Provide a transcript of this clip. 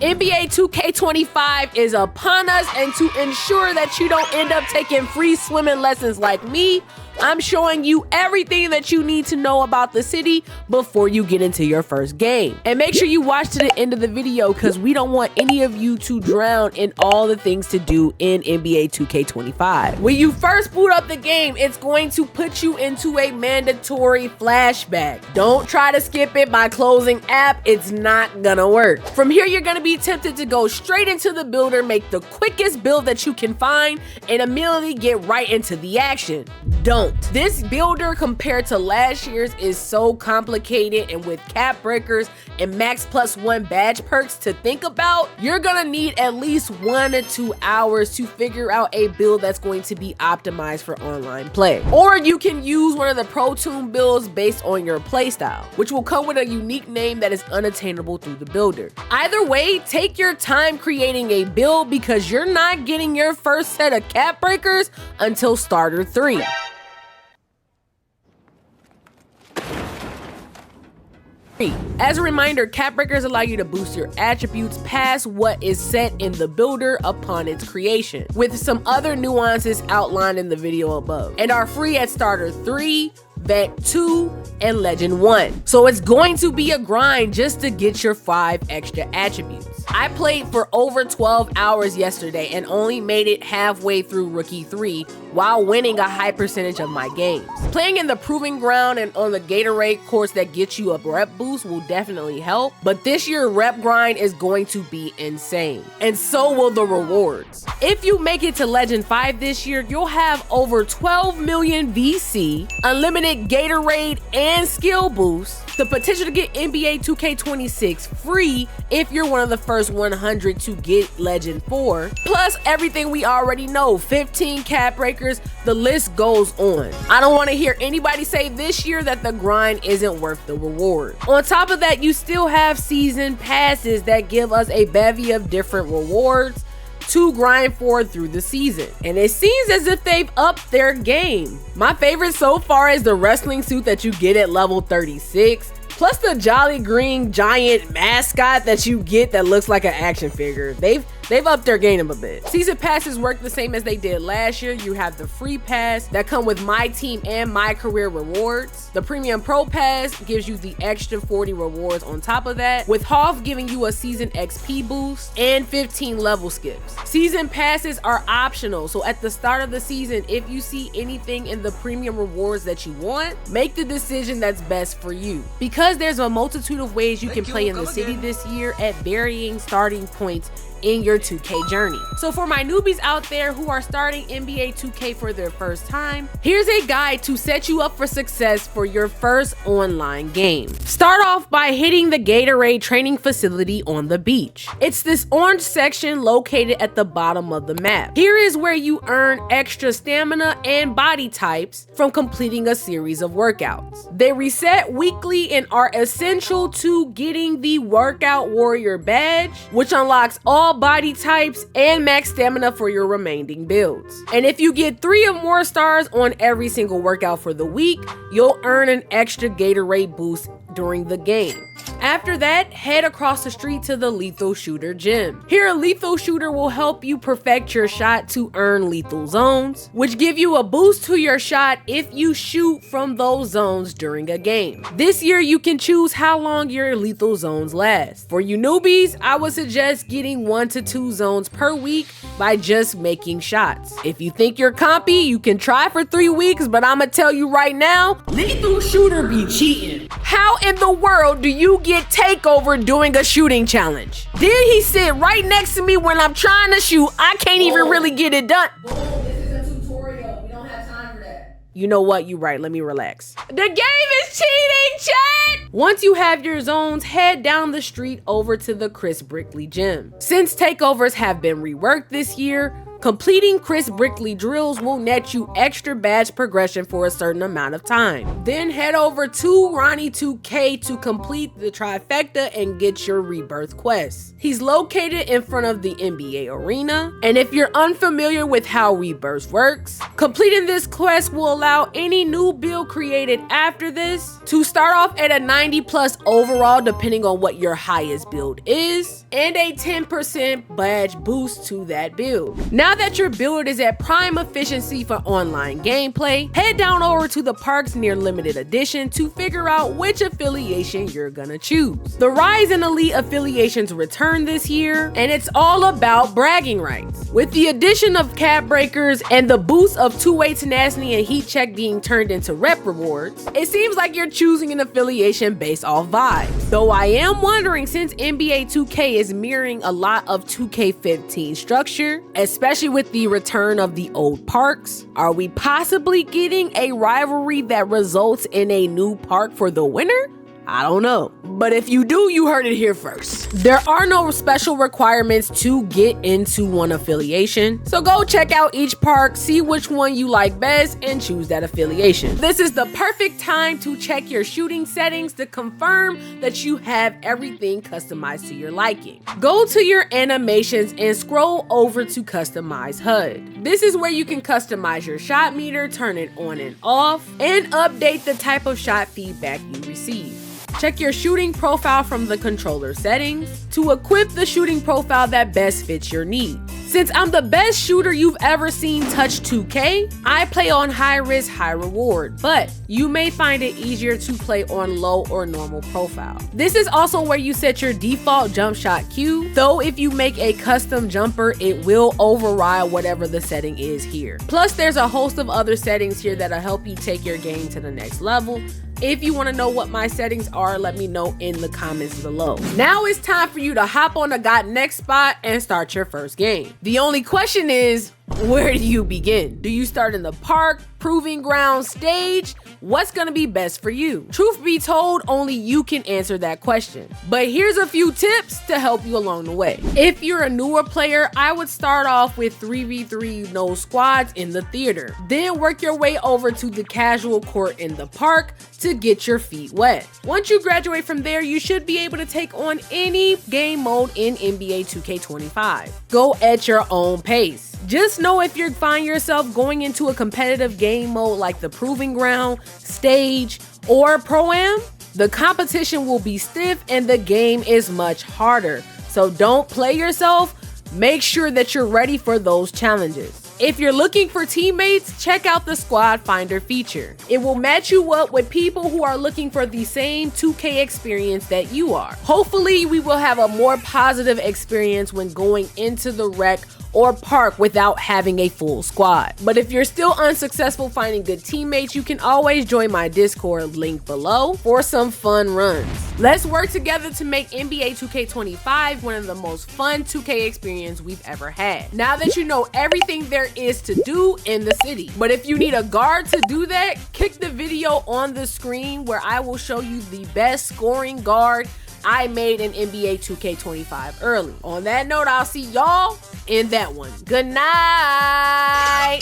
NBA 2K25 is upon us, and to ensure that you don't end up taking free swimming lessons like me, I'm showing you everything that you need to know about the city before you get into your first game. And make sure you watch to the end of the video because we don't want any of you to drown in all the things to do in NBA 2K25. When you first boot up the game, it's going to put you into a mandatory flashback. Don't try to skip it by closing app, it's not gonna work. From here, you're gonna be tempted to go straight into the builder, make the quickest build that you can find, and immediately get right into the action. Don't. This builder compared to last year's is so complicated, and with cap breakers and max +1 badge perks to think about, you're gonna need at least 1 to 2 hours to figure out a build that's going to be optimized for online play. Or you can use one of the Pro Toon builds based on your playstyle, which will come with a unique name that is unattainable through the builder. Either way, take your time creating a build because you're not getting your first set of cap breakers until starter 3. As a reminder, cap breakers allow you to boost your attributes past what is set in the builder upon its creation, with some other nuances outlined in the video above, and are free at starter 3, Vet 2, and Legend 1. So it's going to be a grind just to get your 5 extra attributes. I played for over 12 hours yesterday and only made it halfway through Rookie 3 while winning a high percentage of my games. Playing in the Proving Ground and on the Gatorade course that gets you a rep boost will definitely help, but this year's rep grind is going to be insane, and so will the rewards. If you make it to Legend 5 this year, you'll have over 12 million VC, unlimited Gatorade and skill boosts, the potential to get NBA 2K26 free if you're one of the first 100 to get Legend 4, plus everything we already know, 15 cap breakers, the list goes on. I don't want to hear anybody say this year that the grind isn't worth the reward. On top of that, you still have season passes that give us a bevy of different rewards to grind for through the season, and it seems as if they've upped their game. My favorite so far is the wrestling suit that you get at level 36, plus the Jolly Green giant mascot that you get that looks like an action figure. They've upped their game a bit. Season passes work the same as they did last year. You have the free pass that come with My Team and My Career rewards. The Premium Pro Pass gives you the extra 40 rewards on top of that, with Hoff giving you a season XP boost and 15 level skips. Season passes are optional, so at the start of the season, if you see anything in the premium rewards that you want, make the decision that's best for you. Because there's a multitude of ways you can play in the city this year at varying starting points in your 2K journey. So for my newbies out there who are starting NBA 2K for their first time, here's a guide to set you up for success for your first online game. Start off by hitting the Gatorade Training facility on the beach. It's this orange section located at the bottom of the map. Here is where you earn extra stamina and body types from completing a series of workouts. They reset weekly and are essential to getting the Workout Warrior badge, which unlocks all body types and max stamina for your remaining builds. And if you get 3 or more stars on every single workout for the week, you'll earn an extra Gatorade boost during the game. After that, head across the street to the Lethal Shooter gym. Here, Lethal Shooter will help you perfect your shot to earn lethal zones, which give you a boost to your shot if you shoot from those zones during a game. This year, you can choose how long your lethal zones last. For you newbies, I would suggest getting 1 to 2 zones per week by just making shots. If you think you're compy, you can try for 3 weeks, but I'ma tell you right now, Lethal Shooter be cheating. How in the world do you get takeover doing a shooting challenge? Then he sit right next to me when I'm trying to shoot. I can't even really get it done. This is a tutorial. We don't have time for that. You know what? You right. Let me relax. The game is cheating, chat! Once you have your zones, head down the street over to the Chris Brickley gym. Since takeovers have been reworked this year, Completing Chris Brickley drills will net you extra badge progression for a certain amount of time. Then head over to Ronnie 2K to complete the trifecta and get your Rebirth quest. He's located in front of the NBA arena, and if you're unfamiliar with how Rebirth works, completing this quest will allow any new build created after this to start off at a 90+ overall depending on what your highest build is, and a 10% badge boost to that build. Now that your build is at prime efficiency for online gameplay, head down over to the parks near limited edition to figure out which affiliation you're gonna choose. The Rise and Elite affiliations return this year, and it's all about bragging rights. With the addition of cap breakers and the boost of two-way tenacity and heat check being turned into rep rewards, it seems like you're choosing an affiliation based off vibes. Though I am wondering, since NBA 2K is mirroring a lot of 2K15 structure, especially with the return of the old parks, are we possibly getting a rivalry that results in a new park for the winner? I don't know. But if you do, you heard it here first. There are no special requirements to get into one affiliation, so go check out each park, see which one you like best, and choose that affiliation. This is the perfect time to check your shooting settings to confirm that you have everything customized to your liking. Go to your animations and scroll over to customize HUD. This is where you can customize your shot meter, turn it on and off, and update the type of shot feedback you receive. Check your shooting profile from the controller settings to equip the shooting profile that best fits your needs. Since I'm the best shooter you've ever seen touch 2K, I play on high risk, high reward, but you may find it easier to play on low or normal profile. This is also where you set your default jump shot cue, though if you make a custom jumper, it will override whatever the setting is here. Plus, there's a host of other settings here that'll help you take your game to the next level. If you want to know what my settings are, let me know in the comments below. Now it's time for you to hop on the Got Next spot and start your first game. The only question is, where do you begin? Do you start in the park, proving ground, stage? What's gonna be best for you? Truth be told, only you can answer that question. But here's a few tips to help you along the way. If you're a newer player, I would start off with 3v3 no squads in the theater. Then work your way over to the casual court in the park to get your feet wet. Once you graduate from there, you should be able to take on any game mode in NBA 2K25. Go at your own pace. Just know if you find yourself going into a competitive game mode like the Proving Ground, Stage, or Pro-Am, the competition will be stiff and the game is much harder. So don't play yourself. Make sure that you're ready for those challenges. If you're looking for teammates, check out the Squad Finder feature. It will match you up with people who are looking for the same 2K experience that you are. Hopefully, we will have a more positive experience when going into the rec or park without having a full squad. But if you're still unsuccessful finding good teammates, you can always join my Discord link below for some fun runs. Let's work together to make NBA 2K25 one of the most fun 2K experience we've ever had. Now that you know everything there is to do in the city. But if you need a guard to do that, click the video on the screen where I will show you the best scoring guard I made in NBA 2K25 early. On that note, I'll see y'all in that one. Good night.